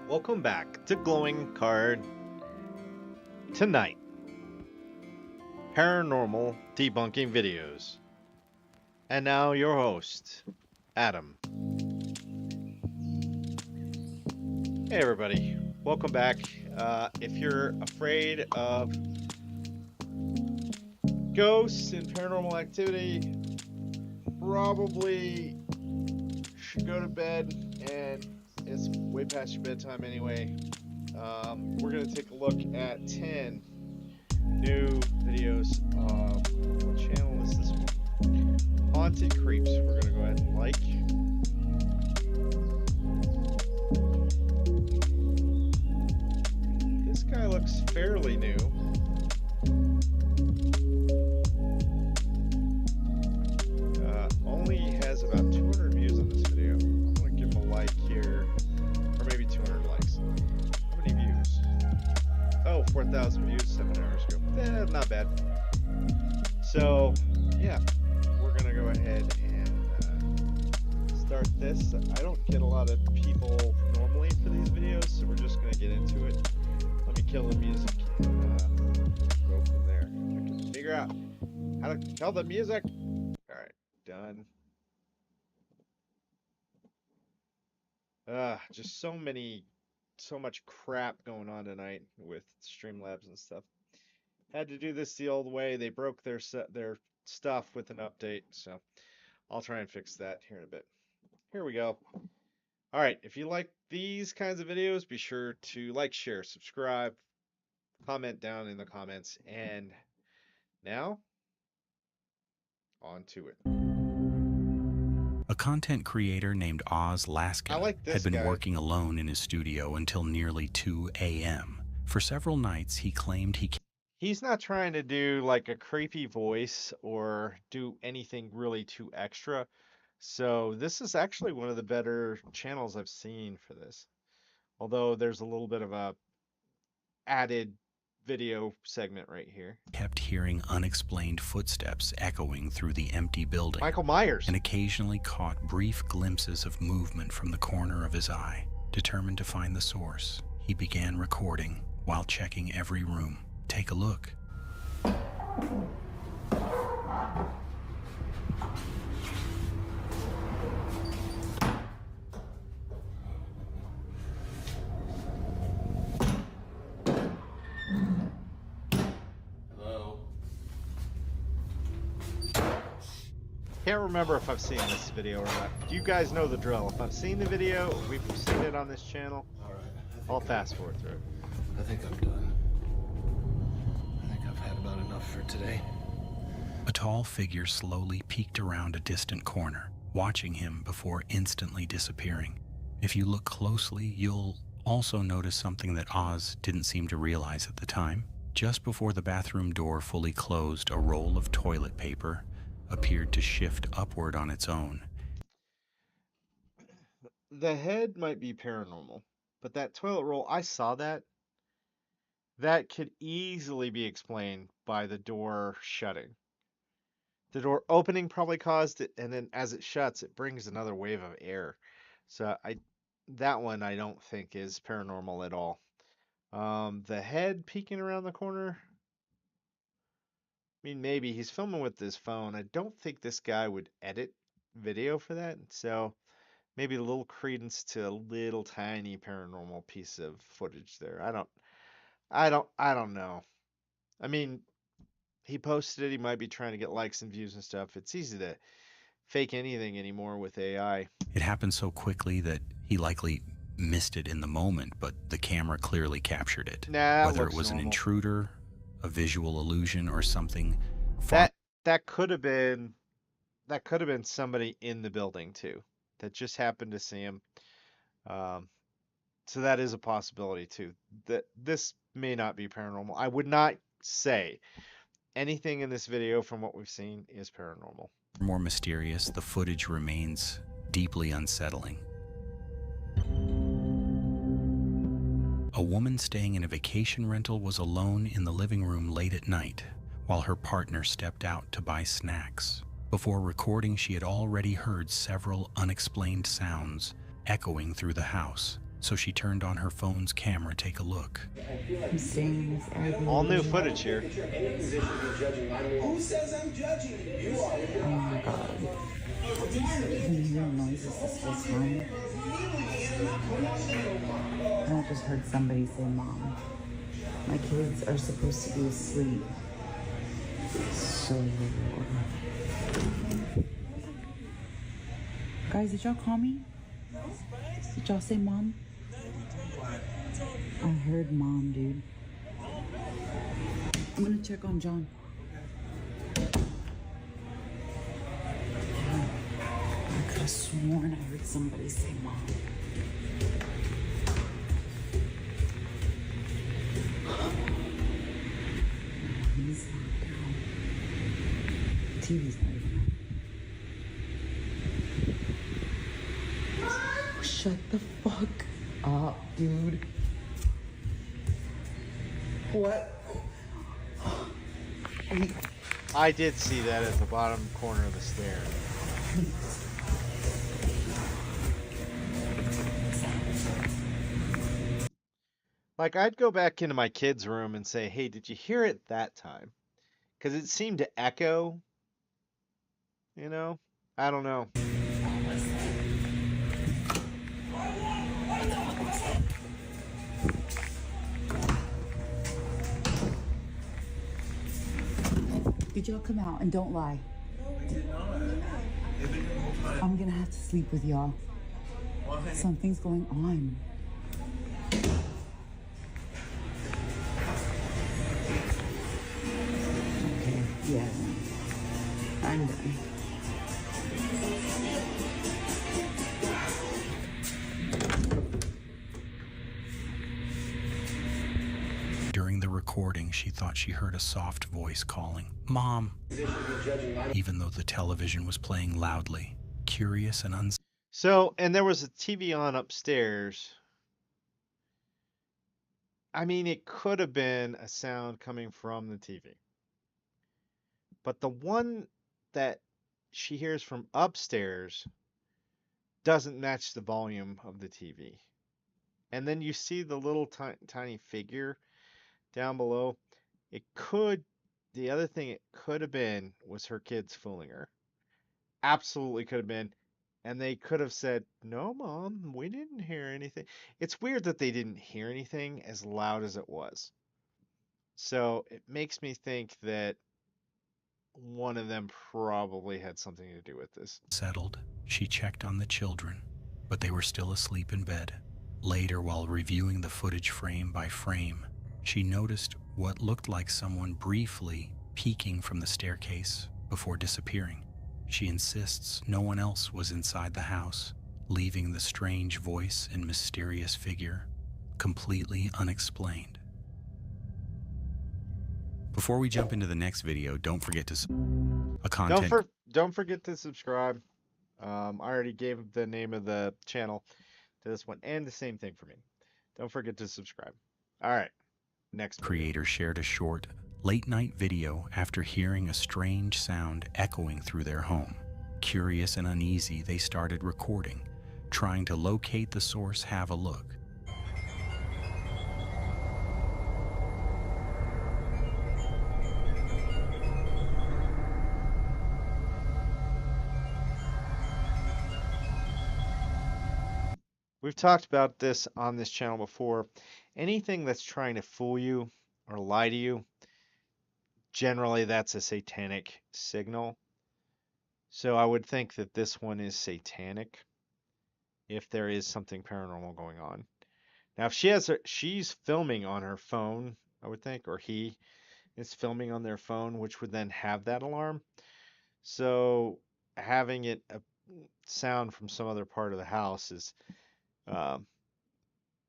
Welcome back to Glowing Card. Tonight, paranormal debunking videos. And now your host, Adam. Hey everybody, welcome back. If you're afraid of ghosts and paranormal activity, probably should go to bed, and it's way past your bedtime anyway. We're going to take a look at 10 new videos. What channel is this one? Haunted Creeps. We're going to go ahead and like. This guy looks fairly new. Only has about 200 views on this video. I'm going to give him a like here, or maybe 200 likes. How many views? Oh, 4,000 views 7 hours ago. Not bad. So, yeah, we're going to go ahead and start this. I don't get a lot of people normally for these videos, so we're just going to get into it. Let me kill the music and go from there. I can figure out how to kill the music. All right, done. Just so much crap going on tonight with Streamlabs and stuff. Had to do this the old way. They broke their stuff with an update, so I'll try and fix that here in a bit. Here we go. All right, if you like these kinds of videos, be sure to like, share, subscribe, comment down in the comments, and now on to it. A content creator named Oz Laskin had been working alone in his studio until nearly 2 a.m. For several nights, he claimed he's not trying to do like a creepy voice or do anything really too extra. So this is actually one of the better channels I've seen for this. Although there's a little bit of a added video segment right here. Kept hearing unexplained footsteps echoing through the empty building. Michael Myers. And occasionally caught brief glimpses of movement from the corner of his eye. Determined to find the source, he began recording while checking every room. Take a look. Can't remember if I've seen this video or not. You guys know the drill. If I've seen the video, we've seen it on this channel. All right. I'll fast forward through it. I think I'm done. I think I've had about enough for today. A tall figure slowly peeked around a distant corner, watching him before instantly disappearing. If you look closely, you'll also notice something that Oz didn't seem to realize at the time. Just before the bathroom door fully closed, a roll of toilet paper appeared to shift upward on its own. The head might be paranormal, but that toilet roll, I saw that. That could easily be explained by the door shutting. The door opening probably caused it, and then as it shuts, it brings another wave of air. So that one I don't think is paranormal at all. The head peeking around the corner, I mean, maybe he's filming with his phone. I don't think this guy would edit video for that. So maybe a little credence to a little tiny paranormal piece of footage there. I don't know. I mean, he posted it. He might be trying to get likes and views and stuff. It's easy to fake anything anymore with AI. It happened so quickly that he likely missed it in the moment, but the camera clearly captured it. Nah, that Whether it looks was an normal. intruder, a visual illusion, or something far That could have been somebody in the building too, that just happened to see him. Um, so that is a possibility too. That this may not be paranormal. I would not say anything in this video from what we've seen is paranormal. more mysterious, the footage remains deeply unsettling. A woman staying in a vacation rental was alone in the living room late at night while her partner stepped out to buy snacks. Before recording, she had already heard several unexplained sounds echoing through the house, so she turned on her phone's camera to take a look. All new footage here. Who says I'm judging? You are. Oh my god. Can you hear noises this whole time? And I just heard somebody say, Mom, my kids are supposed to be asleep. So... Guys, did y'all call me? Did y'all say Mom? I heard Mom, dude. I'm gonna check on John. I could have sworn I heard somebody say Mom. He's locked down. TV's not even on. Shut the fuck up, dude. What? I did see that at the bottom corner of the stair. Like, I'd go back into my kid's room and say, hey, did you hear it that time? Because it seemed to echo. You know? I don't know. Did y'all come out and don't lie? No, we did not. They've been here the whole time. I'm gonna have to sleep with y'all. Why? Something's going on. Okay, yeah. I'm done. During the recording, she thought she heard a soft voice calling, Mom, even though the television was playing loudly. Curious and So, and there was a TV on upstairs. I mean, it could have been a sound coming from the TV. But the one that she hears from upstairs doesn't match the volume of the TV. And then you see the little tiny figure down below. The other thing it could have been was her kids fooling her. Absolutely could have been. And they could have said, no, Mom, we didn't hear anything. It's weird that they didn't hear anything as loud as it was. So it makes me think that one of them probably had something to do with this. settled. She checked on the children, but they were still asleep in bed. Later, while reviewing the footage frame by frame, she noticed what looked like someone briefly peeking from the staircase before disappearing. She insists no one else was inside the house, leaving the strange voice and mysterious figure completely unexplained. Before we jump into the next video, don't forget to Don't forget to subscribe. I already gave the name of the channel to this one, and the same thing for me. Don't forget to subscribe. All right, next video. Creator shared a short, late-night video after hearing a strange sound echoing through their home. Curious and uneasy, they started recording, trying to locate the source. Have a look. We've talked about this on this channel before. Anything that's trying to fool you or lie to you, generally that's a satanic signal. So I would think that this one is satanic if there is something paranormal going on. Now, if she's filming on her phone, I would think, or he is filming on their phone, which would then have that alarm. So having it sound from some other part of the house is um,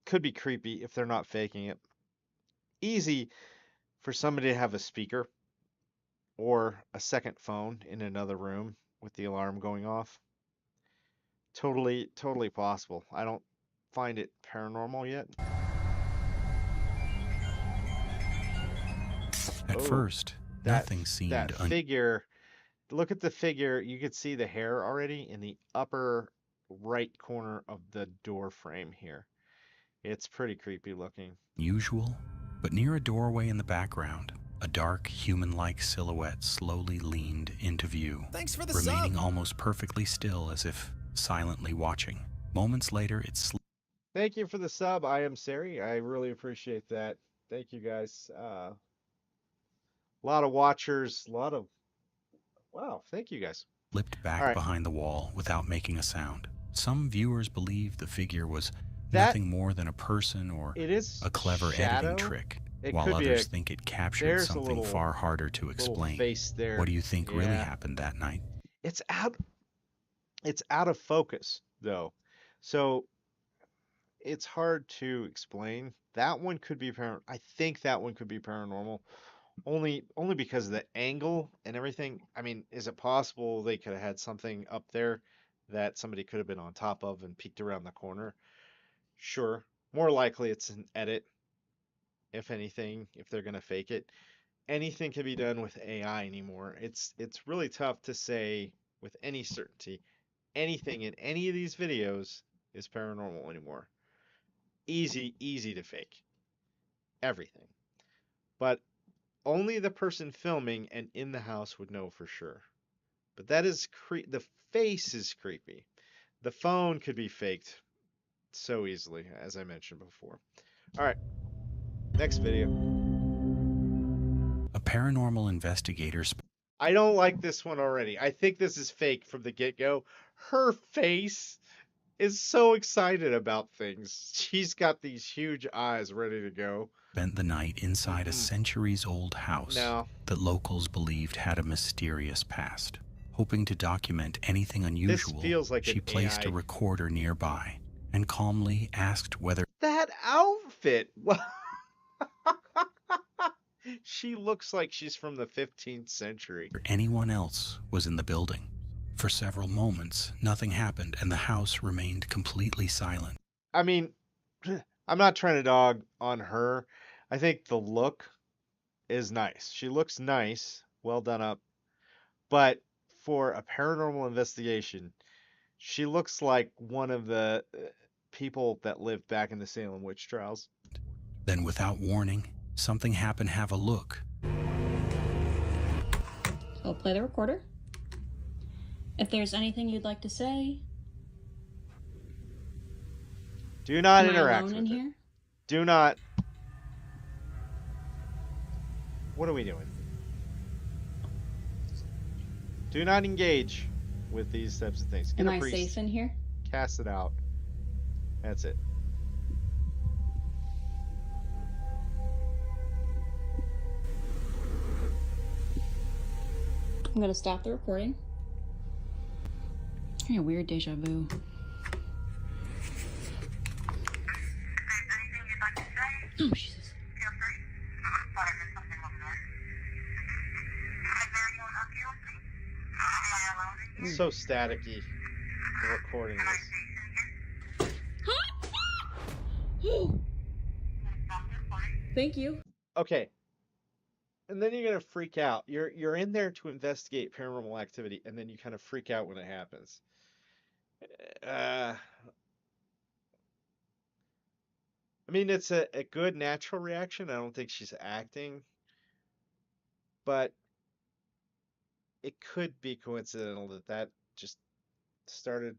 could be creepy if they're not faking it. Easy for somebody to have a speaker or a second phone in another room with the alarm going off. Totally possible. I don't find it paranormal yet. At Oh, first, that nothing seemed that figure. Look at the figure. You could see the hair already in the upper right corner of the door frame here. It's pretty creepy looking. unusual, but near a doorway in the background, a dark, human-like silhouette slowly leaned into view, Thanks for the remaining sub. almost perfectly still as if silently watching. Moments later, it Thank you for the sub. I am Sari. I really appreciate that. Thank you guys. A lot of watchers, a lot of wow. Thank you guys. slipped All back right, behind the wall without making a sound. Some viewers believed the figure was that nothing more than a person or it is a clever editing shadow. trick, It while could be others think it captured there's a something far harder to little explain. face What there. do you think really Yeah, happened that night? it's out. It's out of focus though, so it's hard to explain. That one could be I think that one could be paranormal. Only because of the angle and everything. I mean, is it possible they could have had something up there that somebody could have been on top of and peeked around the corner? Sure. More likely it's an edit, if anything, if they're gonna fake it. Anything can be done with AI anymore. It's really tough to say with any certainty anything in any of these videos is paranormal anymore. Easy to fake. Everything. But only the person filming and in the house would know for sure. But that is the face is creepy. The phone could be faked so easily, as I mentioned before. All right, next video. A paranormal investigator I don't like this one already. I think this is fake from the get-go. Her face is so excited about things. She's got these huge eyes ready to go. spent the night inside a centuries-old house No. that locals believed had a mysterious past. Hoping to document anything unusual, feels like she an placed AI. a recorder nearby and calmly asked whether That outfit. She looks like she's from the 15th century. anyone else was in the building. For several moments, nothing happened and the house remained completely silent. I mean, I'm not trying to dog on her. I think the look is nice. She looks nice, well done up. But for a paranormal investigation, she looks like one of the people that lived back in the Salem witch trials. Then, without warning, something happened. Have a look. I'll play the recorder. If there's anything you'd like to say, Do not am I interact alone with in it. here? Do not. What are we doing? Do not engage with these types of things. Get Am a I priest, safe in here? cast it out. That's it. I'm gonna stop the recording. Hey, a weird deja vu. Oh, Jesus. So staticky. The recording is. Thank you. Okay. And then you're gonna freak out. You're in there to investigate paranormal activity, and then you kind of freak out when it happens. I mean, it's a good natural reaction. I don't think she's acting, but it could be coincidental that just started.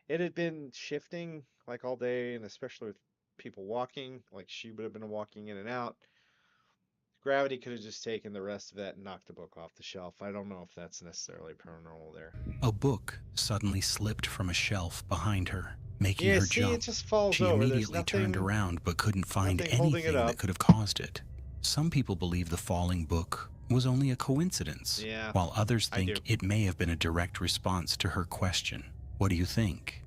It had been shifting like all day, and especially with people walking, like she would have been walking in and out. Gravity could have just taken the rest of that and knocked the book off the shelf. I don't know if that's necessarily paranormal there. A book suddenly slipped from a shelf behind her, making Yeah, her see, jump. it just falls She over. There's immediately turned nothing- around but couldn't find nothing holding it anything up. that could have caused it. Some people believe the falling book was only a coincidence, Yeah, while others I think do. it may have been a direct response to her question. What do you think?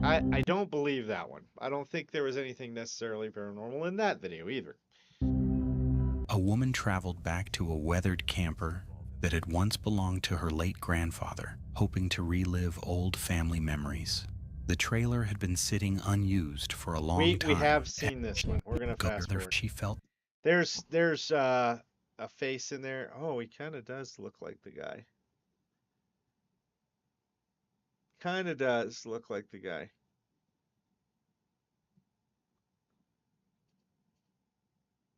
I don't believe that one. I don't think there was anything necessarily paranormal in that video either. A woman traveled back to a weathered camper that had once belonged to her late grandfather, hoping to relive old family memories. The trailer had been sitting unused for a long time. We have seen this one. We're gonna fast forward. She felt There's a face in there. Oh, he kind of does look like the guy. Kind of does look like the guy.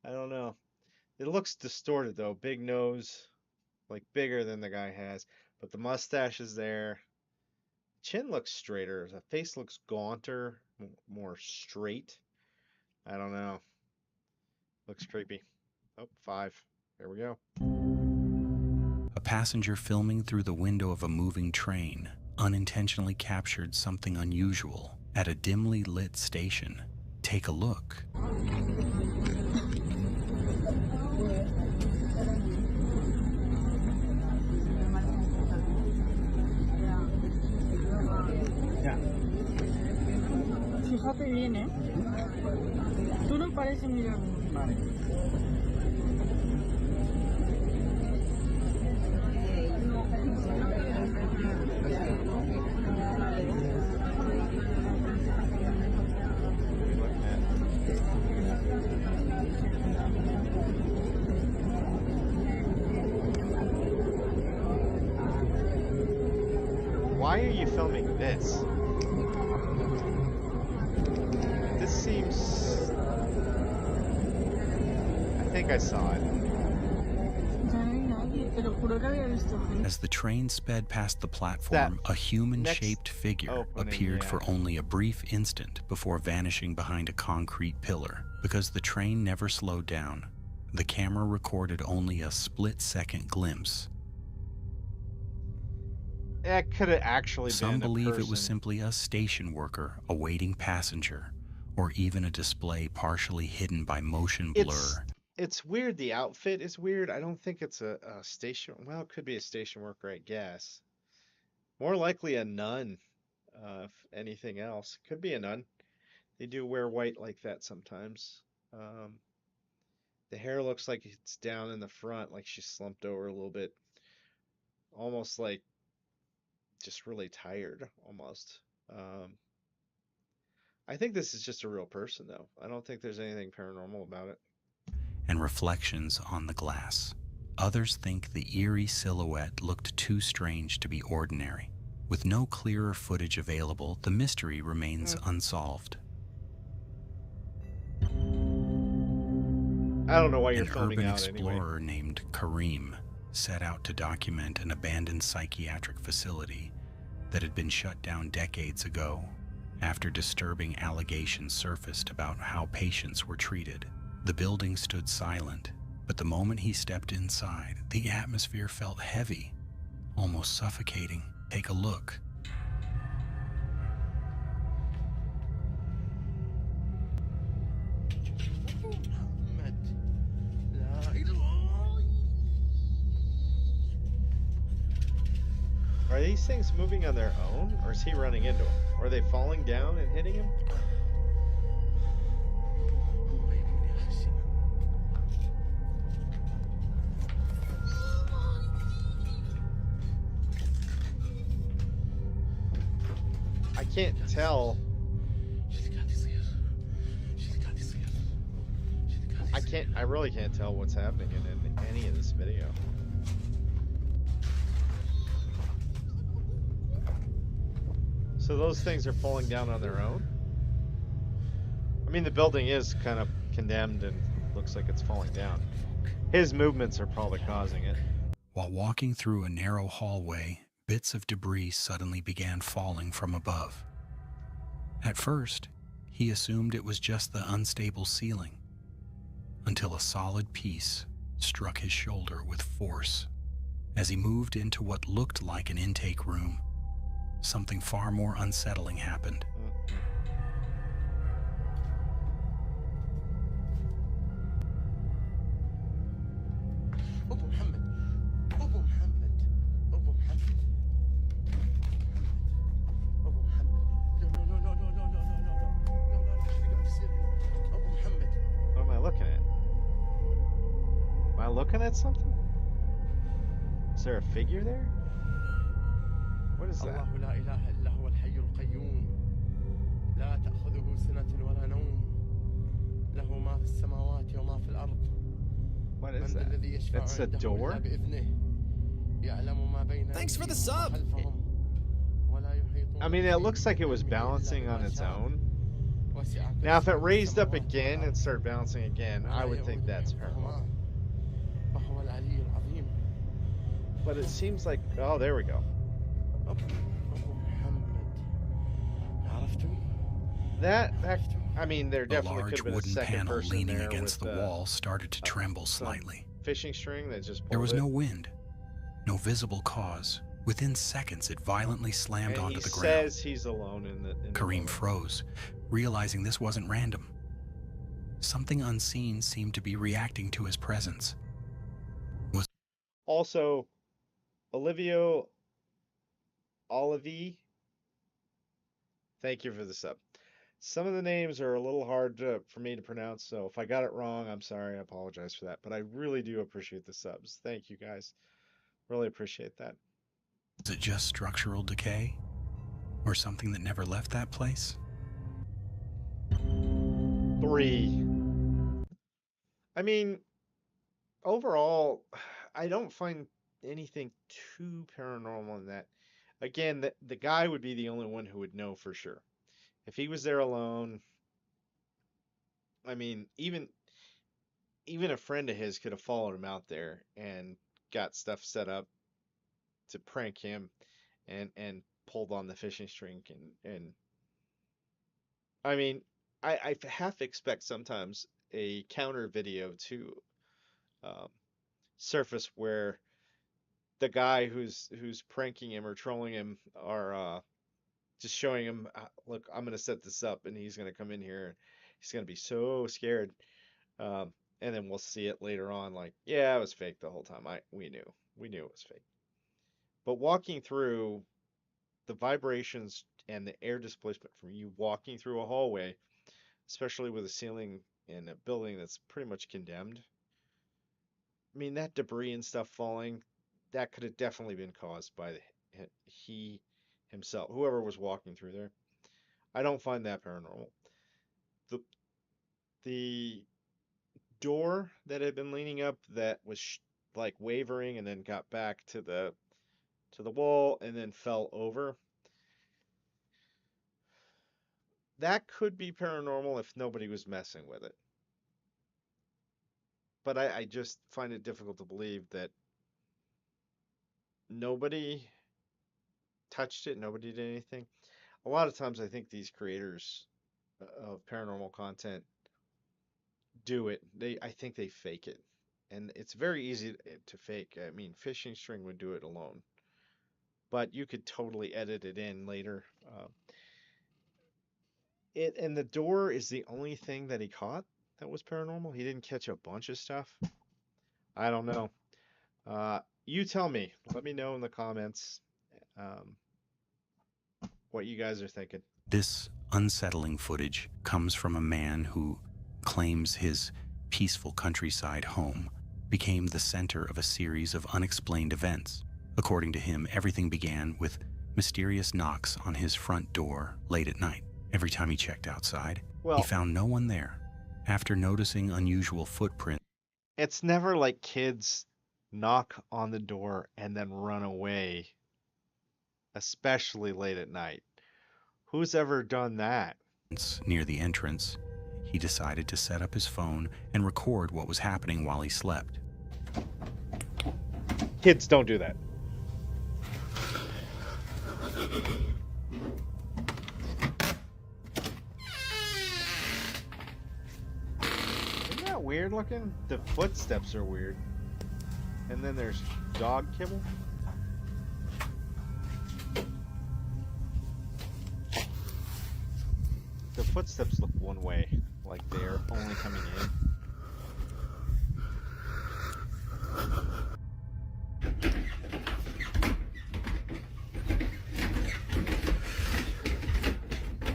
I don't know. It looks distorted though. Big nose, like bigger than the guy has, but the mustache is there. Chin looks straighter. The face looks gaunter, more straight. I don't know. Looks creepy. Oh, 5. There we go. a passenger filming through the window of a moving train unintentionally captured something unusual at a dimly lit station. Take a look. Fíjate bien, ¿eh? Tú no pareces mirar. Vale. Why are you filming this? This seems... I think I saw it. As the train sped past the platform, a human-shaped figure opening, appeared yeah. for only a brief instant before vanishing behind a concrete pillar. Because the train never slowed down, the camera recorded only a split-second glimpse. That could have actually Some been a believe it was person. simply a station worker awaiting passenger, or even a display partially hidden by motion blur. It's weird. The outfit is weird. I don't think it's a station. Well, it could be a station worker, I guess. More likely a nun, if anything else. Could be a nun. They do wear white like that sometimes. The hair looks like it's down in the front, like she's slumped over a little bit. Almost like just really tired, almost. I think this is just a real person, though. I don't think there's anything paranormal about it. And reflections on the glass. Others think the eerie silhouette looked too strange to be ordinary. With no clearer footage available, the mystery remains unsolved. I don't know why you're An filming urban out anyway. explorer named Kareem set out to document an abandoned psychiatric facility that had been shut down decades ago after disturbing allegations surfaced about how patients were treated. The building stood silent, but the moment he stepped inside, the atmosphere felt heavy, almost suffocating. Take a look. Are these things moving on their own, or is he running into them? Or are they falling down and hitting him? I can't tell. I really can't tell what's happening in any of this video. So those things are falling down on their own? I mean, the building is kind of condemned and looks like it's falling down. His movements are probably causing it. While walking through a narrow hallway, bits of debris suddenly began falling from above. At first, he assumed it was just the unstable ceiling, until a solid piece struck his shoulder with force. As he moved into what looked like an intake room, something far more unsettling happened. أبو محمد أبو محمد أبو محمد أبو محمد لا لا لا لا لا لا لا لا لا لا لا شو اللي قاعد يصير هنا أبو محمد. What am I looking at? Am I looking at something? Is there a figure there? What is that? الله لا إله إلا هو الحي القيوم لا تأخذه سنة ولا نوم له ما في السماوات وما في الأرض. What is من ذا that? الذي يشفع It's a عنده door? إلا بإذنه يعلم ما بين Thanks for the أيديهم sub. وخلفهم ولا يحيطون I mean, it بشيء looks like it was من علمه إلا balancing on بما its شاء. own. وسع Now, if it كرسيه raised up السماوات again والأرض and started bouncing again, I ولا would think يؤوده that's حفظهما paranormal. وهو العلي العظيم. But it seems like, oh, there we go. أبو محمد عرفتوا؟ That, I mean, there The definitely could large have been a wooden second panel person leaning there against with the wall started to tremble slightly. fishing string that just pulled There was it. no wind, no visible cause. Within seconds, it violently slammed And onto he the ground. says he's alone in the Kareem room. froze, realizing this wasn't random. Something unseen seemed to be reacting to his presence. Also, Olivio Olivi, thank you for the sub. Some of the names are a little hard for me to pronounce, so if I got it wrong, I'm sorry. I apologize for that. But I really do appreciate the subs. Thank you, guys. Really appreciate that. Was it just structural decay? Or something that never left that place? 3. I mean, overall, I don't find anything too paranormal in that. Again, the guy would be the only one who would know for sure. If he was there alone, I mean, even a friend of his could have followed him out there and got stuff set up to prank him and pulled on the fishing string and I mean, I half expect sometimes a counter video to surface where the guy who's pranking him or trolling him are just showing him, look, I'm gonna set this up and he's gonna come in here and he's gonna be so scared. And then we'll see it later on, like, yeah, it was fake the whole time. We knew it was fake. But walking through the vibrations and the air displacement from you walking through a hallway, especially with a ceiling in a building that's pretty much condemned. I mean, that debris and stuff falling, that could have definitely been caused by he himself, whoever was walking through there. I don't find that paranormal. The door that had been leaning up that was like wavering and then got back to the wall and then fell over. That could be paranormal if nobody was messing with it. But I just find it difficult to believe that nobody touched it, nobody did anything. A lot of times I think these creators of paranormal content do it. I think they fake it. And it's very easy to fake. I mean, fishing string would do it alone. But you could totally edit it in later. And the door is the only thing that he caught that was paranormal. He didn't catch a bunch of stuff. I don't know. You tell me. Let me know in the comments what you guys are thinking. This unsettling footage comes from a man who claims his peaceful countryside home became the center of a series of unexplained events. According to him, everything began with mysterious knocks on his front door late at night. Every time he checked outside, he found no one there. After noticing unusual footprints, it's never like kids knock on the door and then run away, especially late at night. Who's ever done that? Near the entrance, he decided to set up his phone and record what was happening while he slept. Kids don't do that. Isn't that weird looking? The footsteps are weird. And then there's dog kibble. The footsteps look one way, like they're only coming in.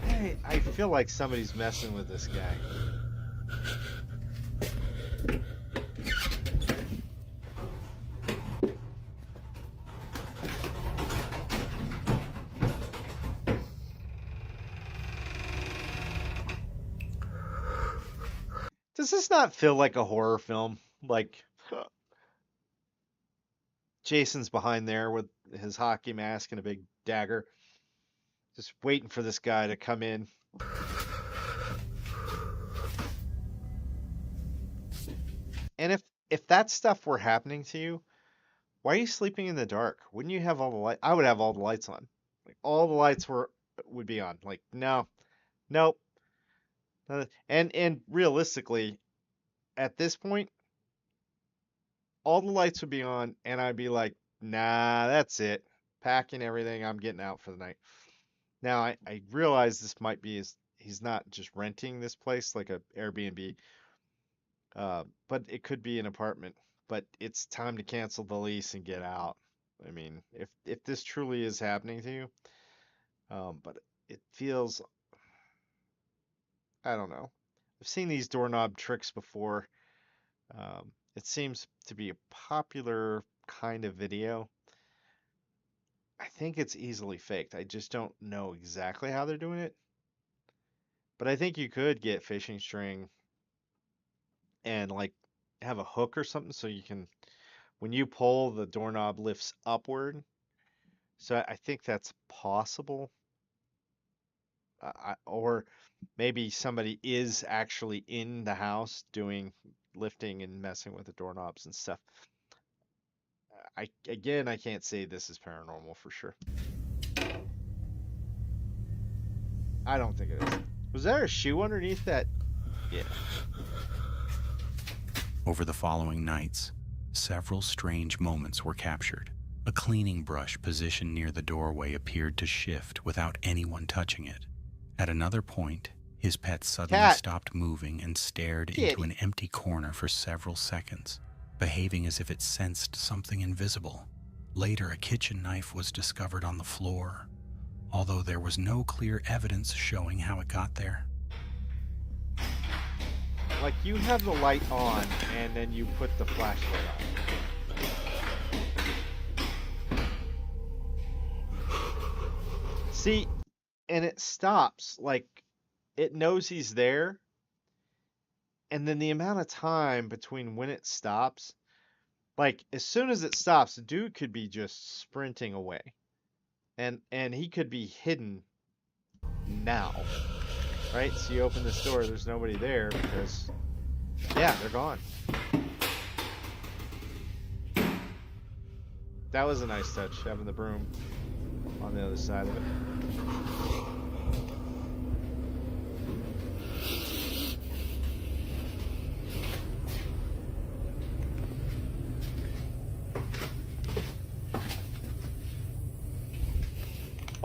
Hey, I feel like somebody's messing with this guy. Does this not feel like a horror film? Like Jason's behind there with his hockey mask and a big dagger, just waiting for this guy to come in. And if that stuff were happening to you, why are you sleeping in the dark? Wouldn't you have all the light? I would have all the lights on. Like all the lights would be on. Like no, nope. And realistically, at this point, all the lights would be on, and I'd be like, nah, that's it. Packing everything, I'm getting out for the night. Now I realize this might be he's not just renting this place like a Airbnb, but it could be an apartment. But it's time to cancel the lease and get out. I mean, if this truly is happening to you, but it feels, I don't know. I've seen these doorknob tricks before. It seems to be a popular kind of video. I think it's easily faked. I just don't know exactly how they're doing it. But I think you could get fishing string and like have a hook or something so you can, when you pull, the doorknob lifts upward. So I think that's possible. Or maybe somebody is actually in the house doing lifting and messing with the doorknobs and stuff. I can't say this is paranormal for sure. I don't think it is. Was there a shoe underneath that? Yeah. Over the following nights, several strange moments were captured. A cleaning brush positioned near the doorway appeared to shift without anyone touching it. At another point, his pet suddenly Cat. stopped moving and stared Kitty. into an empty corner for several seconds, behaving as if it sensed something invisible. Later, a kitchen knife was discovered on the floor, although there was no clear evidence showing how it got there. Like you have the light on and then you put the flashlight on. See, and it stops. Like it knows he's there. And then the amount of time between when it stops, like as soon as it stops, the dude could be just sprinting away. And he could be hidden now. Right? So you open this door, there's nobody there because, yeah, they're gone. That was a nice touch, having the broom on the other side of it.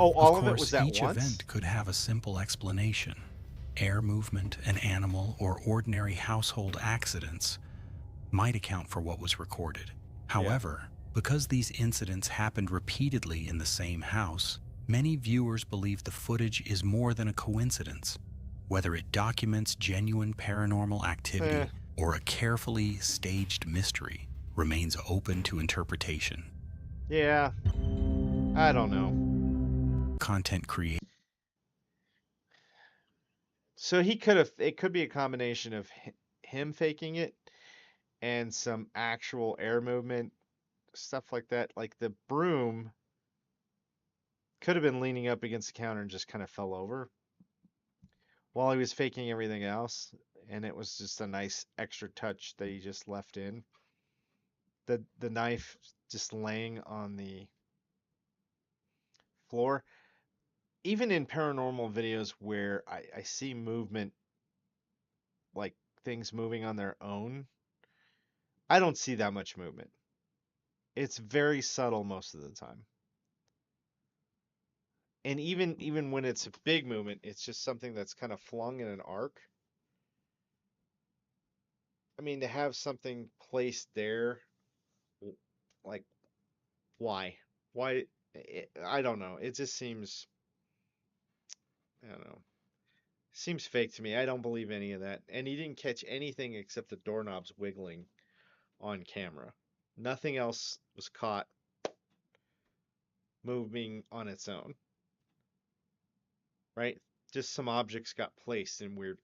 Oh, all of it was at Each once? event could have a simple explanation. Air movement, an animal, or ordinary household accidents might account for what was recorded. However, because these incidents happened repeatedly in the same house, many viewers believe the footage is more than a coincidence. Whether it documents genuine paranormal activity or a carefully staged mystery remains open to interpretation. Yeah. I don't know. Content creators. So he could have, it could be a combination of him faking it and some actual air movement, stuff like that. Like the broom could have been leaning up against the counter and just kind of fell over while he was faking everything else. And it was just a nice extra touch that he just left in. The knife just laying on the floor. Even in paranormal videos where I see movement like things moving on their own, I don't see that much movement. It's very subtle most of the time. And even when it's a big movement, it's just something that's kind of flung in an arc. I mean, to have something placed there, like, why? Why? I don't know. It just seems, I don't know. Seems fake to me. I don't believe any of that. And he didn't catch anything except the doorknobs wiggling on camera. Nothing else was caught moving on its own. Right? Just some objects got placed in weird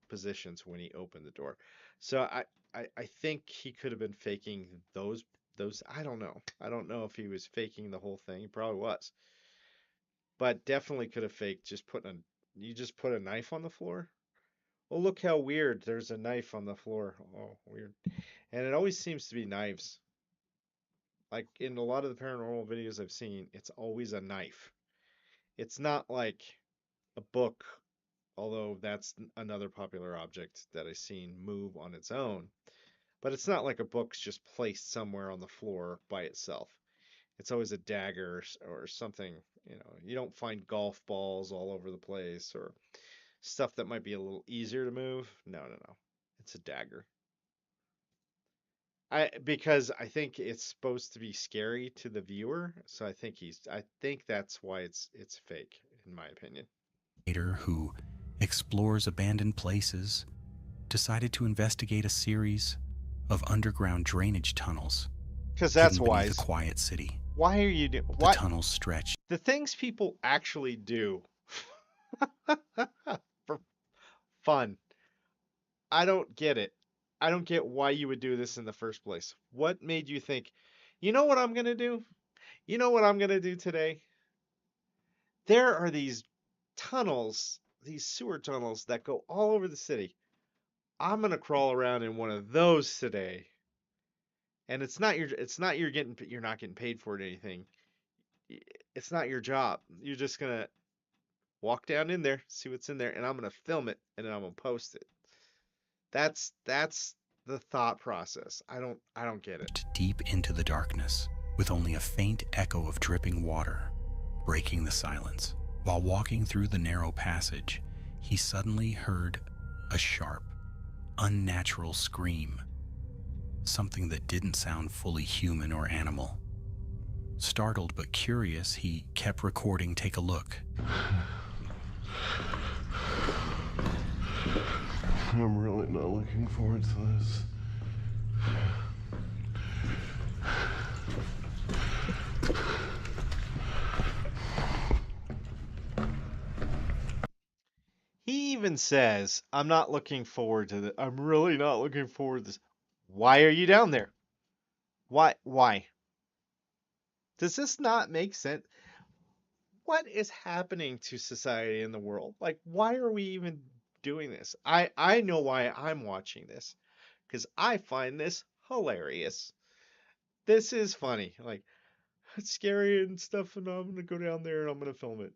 positions when he opened the door. So I think he could have been faking those. I don't know. I don't know if he was faking the whole thing. He probably was. But definitely could have faked just you just put a knife on the floor. Oh, look how weird. There's a knife on the floor. Oh, weird. And it always seems to be knives. Like in a lot of the paranormal videos I've seen, it's always a knife. It's not like a book, although that's another popular object that I've seen move on its own. But it's not like a book's just placed somewhere on the floor by itself. It's always a dagger or something, you know. You don't find golf balls all over the place or stuff that might be a little easier to move. No, no, no. It's a dagger. Because I think it's supposed to be scary to the viewer, so I think that's why it's fake, in my opinion. Who explores abandoned places decided to investigate a series of underground drainage tunnels Because that's hidden beneath wise. a quiet city. Why are you doing The what? tunnels stretched The things people actually do for fun. I don't get it. I don't get why you would do this in the first place. What made you think, you know what I'm gonna do? You know what I'm gonna do today? There are these tunnels, these sewer tunnels that go all over the city. I'm gonna crawl around in one of those today. And you're not getting paid for it or anything. It's not your job. You're just gonna walk down in there, see what's in there, and I'm gonna film it and then I'm gonna post it. That's the thought process. I don't get it. deep into the darkness, with only a faint echo of dripping water breaking the silence. While walking through the narrow passage, he suddenly heard a sharp, unnatural scream, something that didn't sound fully human or animal. Startled but curious, he kept recording. Take a look. I'm really not looking forward to this. He even says, I'm not looking forward to this. I'm really not looking forward to this. Why are you down there? Why? Does this not make sense? What is happening to society in the world? Like, why are we even doing this? I know why I'm watching this. Because I find this hilarious. This is funny. Like, it's scary and stuff, and I'm gonna go down there and I'm gonna film it.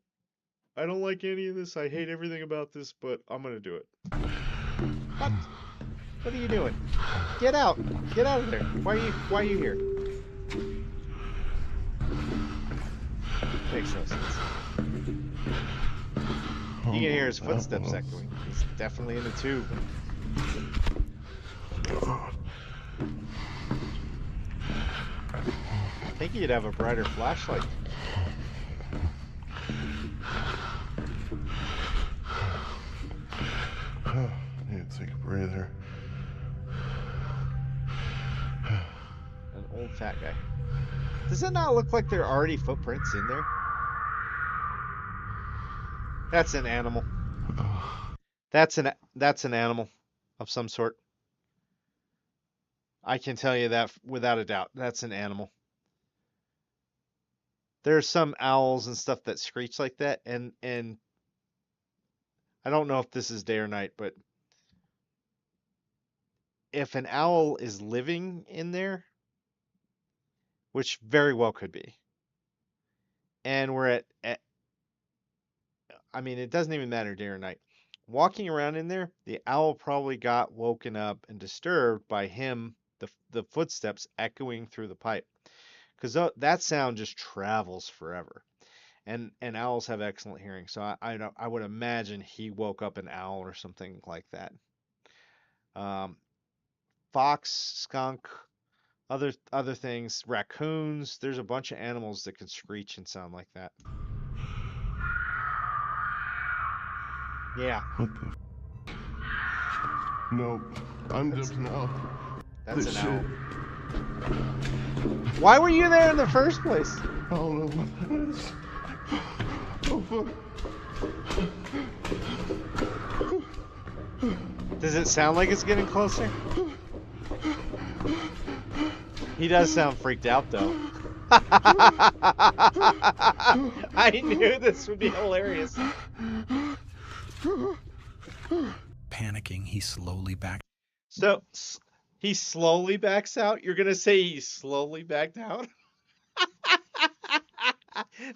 I don't like any of this. I hate everything about this, but I'm gonna do it. What? What are you doing? Get out! Get out of there! Why are you here? Makes no sense. You can hear his footsteps echoing. He's definitely in the tube. I think you'd have a brighter flashlight. Need to take a breather. An old fat guy. Does it not look like there are already footprints in there? That's an animal. That's an animal of some sort. I can tell you that without a doubt. That's an animal. There are some owls and stuff that screech like that, and I don't know if this is day or night, but if an owl is living in there, which very well could be, and we're at I mean, it doesn't even matter day or night. walking around in there, the owl probably got woken up and disturbed by the footsteps echoing through the pipe, because that sound just travels forever. And owls have excellent hearing, so I would imagine he woke up an owl or something like that. Um, Fox, skunk, other things, raccoons. There's a bunch of animals that can screech and sound like that. Yeah. What the? No, I'm jumping out. That's This an owl. shit. Why were you there in the first place? I don't know what that is. Oh fuck. Does it sound like it's getting closer? He does sound freaked out though. I knew this would be hilarious. Panicking, he slowly backed. So he slowly backs out? You're gonna say he slowly backed out?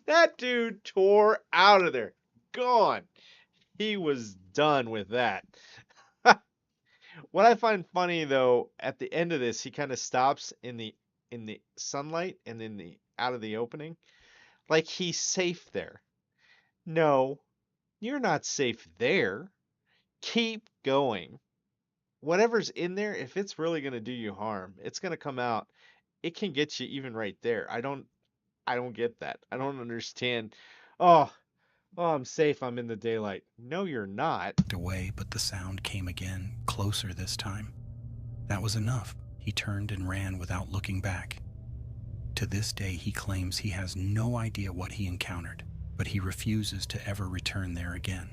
That dude tore out of there. Gone. He was done with that. What I find funny though, at the end of this, he kind of stops in the sunlight and in the out of the opening. Like he's safe there. No, you're not safe there. Keep going. Whatever's in there, if it's really going to do you harm, it's going to come out. It can get you even right there. I don't get that. I don't understand. Oh, I'm safe. I'm in the daylight. No, you're not. Away, but the sound came again, closer this time. That was enough. He turned and ran without looking back. To this day, he claims he has no idea what he encountered, but he refuses to ever return there again.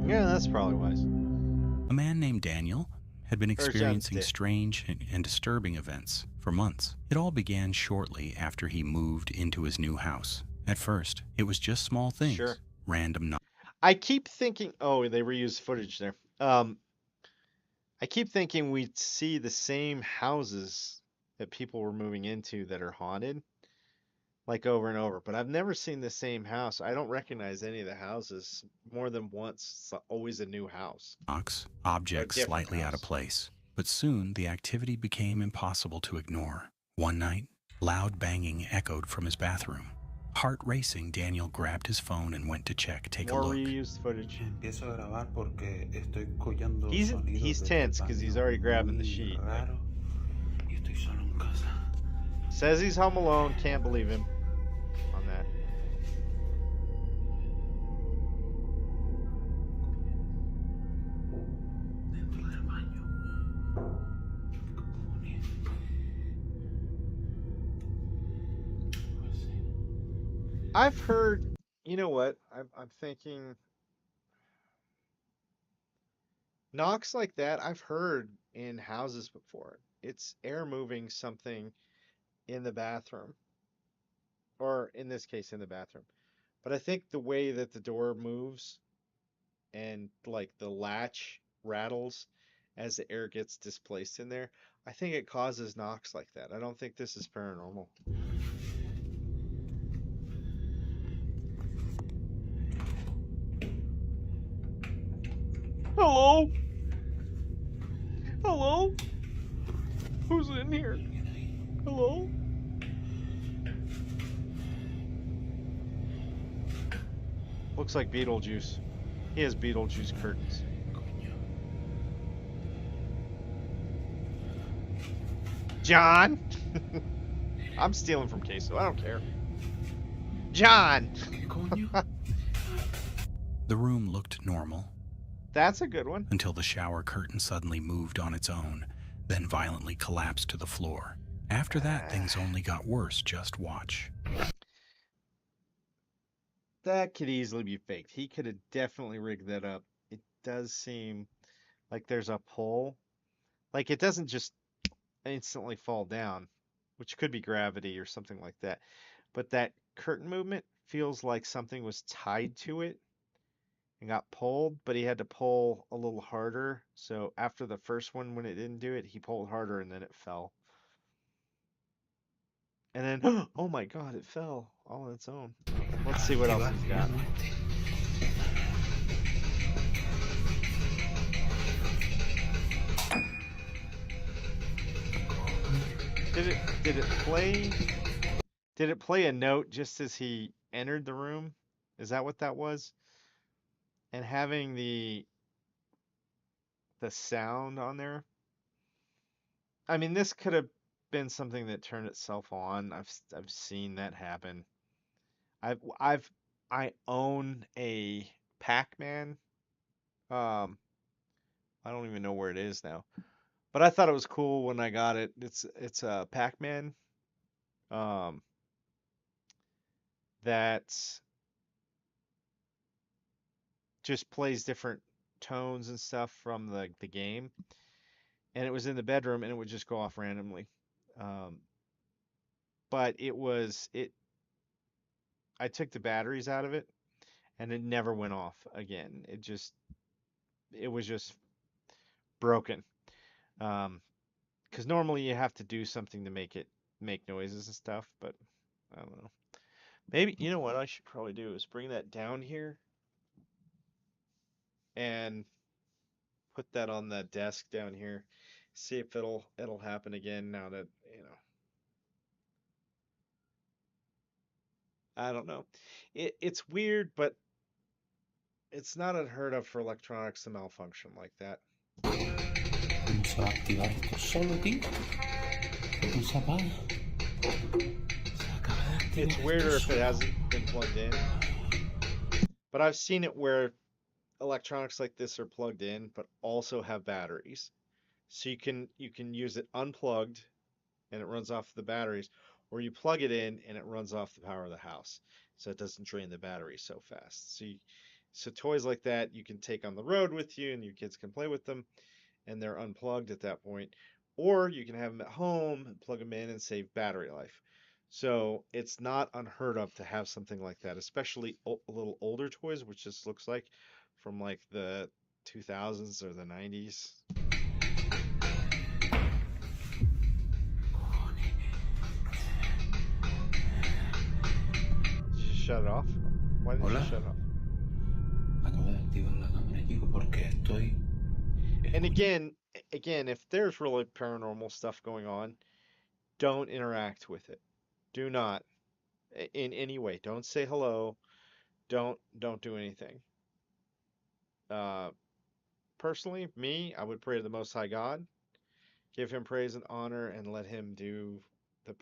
Yeah, that's probably wise. A man named Daniel had been experiencing strange and disturbing events for months. It all began shortly after he moved into his new house. At first, it was just small things, Sure. random knocks. I keep thinking, oh, they reused footage there. I keep thinking we'd see the same houses that people were moving into that are haunted, like over and over. But I've never seen the same house. I don't recognize any of the houses more than once. It's always a new house. Objects slightly out of place. But soon, the activity became impossible to ignore. One night, loud banging echoed from his bathroom. Heart racing, Daniel grabbed his phone and went to take a More look. reused footage. Empiezo a grabar porque estoy collando He's sonidos tense del because he's baño already grabbing the muy sheet. raro, y estoy solo en casa. Says he's home alone. Can't believe him on that. Dentro del baño. Cojones. Pues sí. I've heard, you know what? I'm thinking knocks like that. I've heard in houses before. It's air moving something in the bathroom, or in this case, in the bathroom. But I think the way that the door moves and like the latch rattles as the air gets displaced in there, I think it causes knocks like that. I don't think this is paranormal. Hello? Hello? Who's in here? Hello? Looks like Beetlejuice. He has Beetlejuice curtains. John! I'm stealing from Queso. I don't care. John! The room looked normal. That's a good one. Until the shower curtain suddenly moved on its own, then violently collapsed to the floor. After that, things only got worse. Just watch. That could easily be faked. He could have definitely rigged that up. It does seem like there's a pull. Like it doesn't just instantly fall down, which could be gravity or something like that. But that curtain movement feels like something was tied to it and got pulled, but he had to pull a little harder. So after the first one, when it didn't do it, he pulled harder and then it fell. And then, oh my God, it fell all on its own. Let's see what else he's got. Did it play? Did it play a note just as he entered the room? Is that what that was? And having the sound on there. I mean, this could have been something that turned itself on. I've seen that happen. I own a Pac-Man. Um, I don't even know where it is now. But I thought it was cool when I got it. It's a Pac-Man um that just plays different tones and stuff from the game. And it was in the bedroom and it would just go off randomly. Um, but I took the batteries out of it and it never went off again. It was just broken. Because normally you have to do something to make it make noises and stuff, but I don't know. Maybe, you know what I should probably do is bring that down here and put that on the desk down here. See if it'll happen again now that, I don't know. It's weird, but it's not unheard of for electronics to malfunction like that. ¿Cómo se va a activar esto solo, tío? ¿Cómo se apaga? Se acaba de activar It's esto weirder if it solo. hasn't been plugged in. But I've seen it where electronics like this are plugged in, but also have batteries. So you can use it unplugged and it runs off the batteries, or you plug it in and it runs off the power of the house, so it doesn't drain the battery so fast. So toys like that you can take on the road with you, and your kids can play with them, and they're unplugged at that point. Or you can have them at home and plug them in and save battery life. So it's not unheard of to have something like that, especially a little older toys, which just looks like from like the 2000s or the 90s. Did you shut it off? Why did you Hola. shut it off? Acabo de activar la cámara, chico, porque estoy. And again, if there's really paranormal stuff going on, don't interact with it. Do not in any way. Don't say hello. Don't do anything. Uh, Personally, me, I would pray to the Most High God, give him praise and honor, and let him do the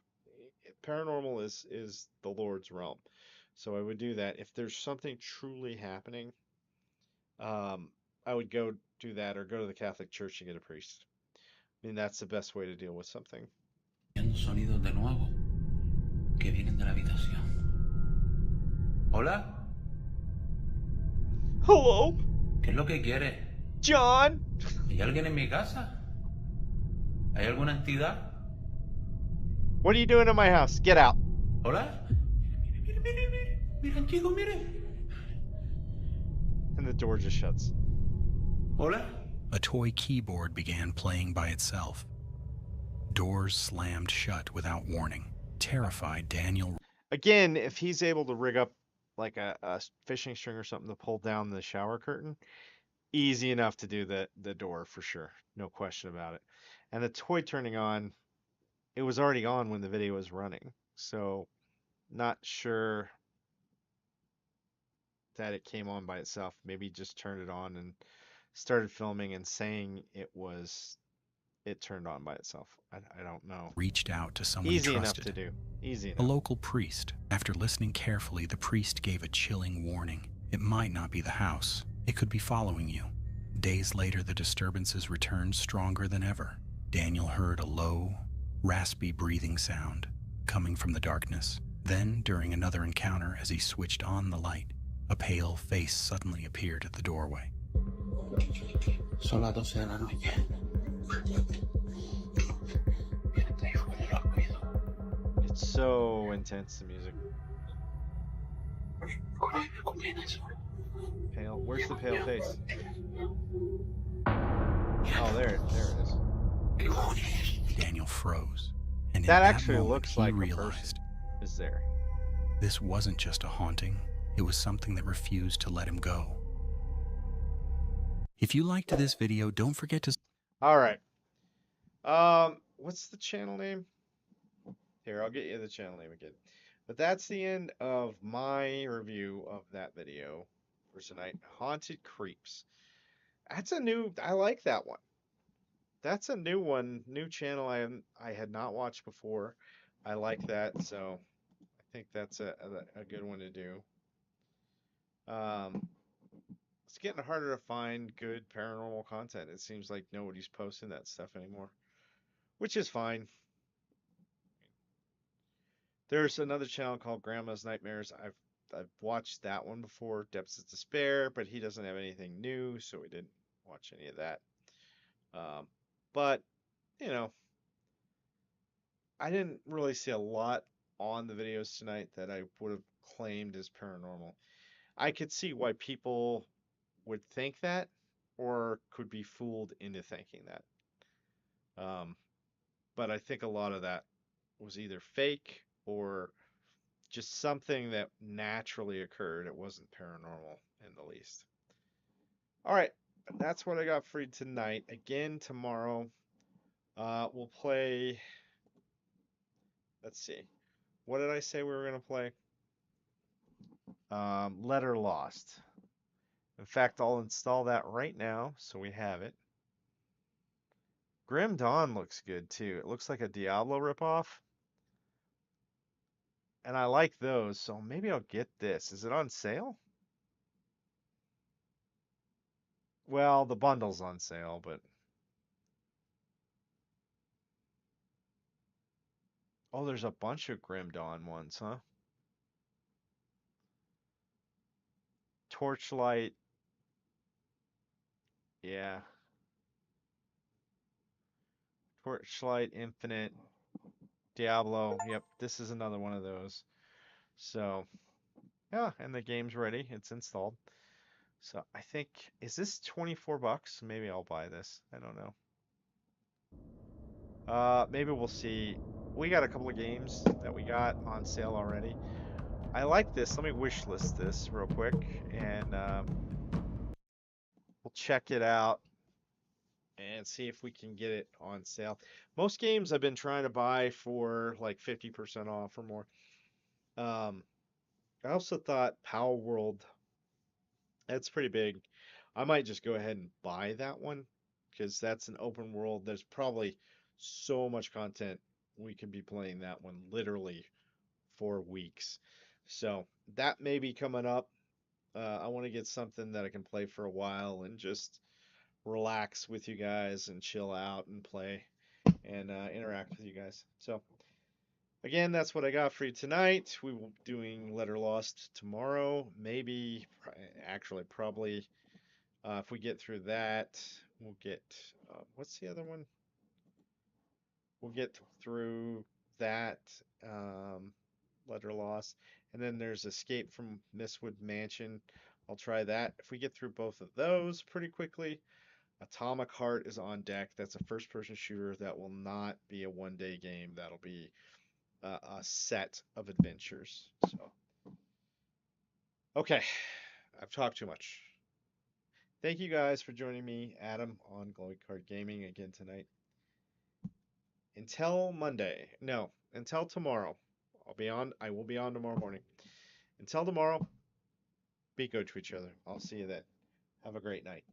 paranormal is the Lord's realm. So I would do that. If there's something truly happening, I would go do that or go to the Catholic Church and get a priest. I mean, that's the best way to deal with something. Sonidos de nuevo que vienen de la habitación. Hola. Hello, ¿Qué es lo que quieres? John. ¿Hay alguien en mi casa? ¿Hay alguna entidad? What are you doing in my house? Get out. Hola. Mire, mire, mire, mire. Miren, chicos, mire. And the door just shuts. Hola. A toy keyboard began playing by itself. Doors slammed shut without warning. Terrified, Daniel... Again, if he's able to rig up like a fishing string or something to pull down the shower curtain, easy enough to do the door for sure. No question about it. And the toy turning on, it was already on when the video was running. So not sure that it came on by itself. Maybe just turned it on and started filming and saying it turned on by itself. I don't know. reached out to someone Easy he enough trusted. to do. Easy A enough. local priest. After listening carefully, the priest gave a chilling warning. It might not be the house. It could be following you. Days later, the disturbances returned stronger than ever. Daniel heard a low, raspy breathing sound coming from the darkness. Then, during another encounter, as he switched on the light, a pale face suddenly appeared at the doorway. Son las 12 de la noche. Está hijo de los ruidos. It's so intense, the music. Pale. Where's the pale face? Oh, there it is. Daniel froze, and in That that actually moment, looks he like a realized Is there? this wasn't just a haunting. It was something that refused to let him go. If you liked this video, don't forget to... All right. What's the channel name? Here, I'll get you the channel name again. But that's the end of my review of that video for tonight. Haunted Creeps. That's a new. I like that one. That's a new one, new channel I had not watched before. I like that, so I think that's a good one to do. It's getting harder to find good paranormal content. It seems like nobody's posting that stuff anymore, which is fine. There's another channel called Grandma's Nightmares. I've watched that one before, Depths of Despair, but he doesn't have anything new, so we didn't watch any of that. But you know, I didn't really see a lot on the videos tonight that I would have claimed as paranormal. I could see why people would think that or could be fooled into thinking that. But I think a lot of that was either fake or just something that naturally occurred. It wasn't paranormal in the least. All right, that's what I got for you tonight. Again, tomorrow we'll play. Let's see. What did I say we were going to play? Letter Lost. In fact, I'll install that right now so we have it. Grim Dawn looks good too. It looks like a Diablo ripoff. And I like those, so maybe I'll get this. Is it on sale? Well, the bundle's on sale, but... Oh, there's a bunch of Grim Dawn ones, huh? Torchlight. Yeah. Torchlight, Infinite, Diablo. Yep, this is another one of those. So, yeah, and the game's ready. It's installed. So I think, is this 24 bucks? Maybe I'll buy this. I don't know. Maybe we'll see. We got a couple of games that we got on sale already. I like this. Let me wish list this real quick, and we'll check it out and see if we can get it on sale. Most games I've been trying to buy for like 50% off or more. I also thought Power World, that's pretty big. I might just go ahead and buy that one because that's an open world. There's probably so much content we could be playing that one literally for weeks. So that may be coming up. I want to get something that I can play for a while and just relax with you guys and chill out and play and interact with you guys. So again, that's what I got for you tonight. We will be doing Letter Lost tomorrow. Maybe, actually, probably, if we get through that, we'll get, what's the other one? We'll get through that, Letter Lost. And then there's Escape from Mistwood Mansion. I'll try that. If we get through both of those pretty quickly, Atomic Heart is on deck. That's a first-person shooter that will not be a one-day game. That'll be a set of adventures. So, okay, I've talked too much. Thank you guys for joining me, Adam, on Glowing Card Gaming again tonight. Until Monday, no, until tomorrow. I will be on tomorrow morning. Until tomorrow, be good to each other. I'll see you then. Have a great night.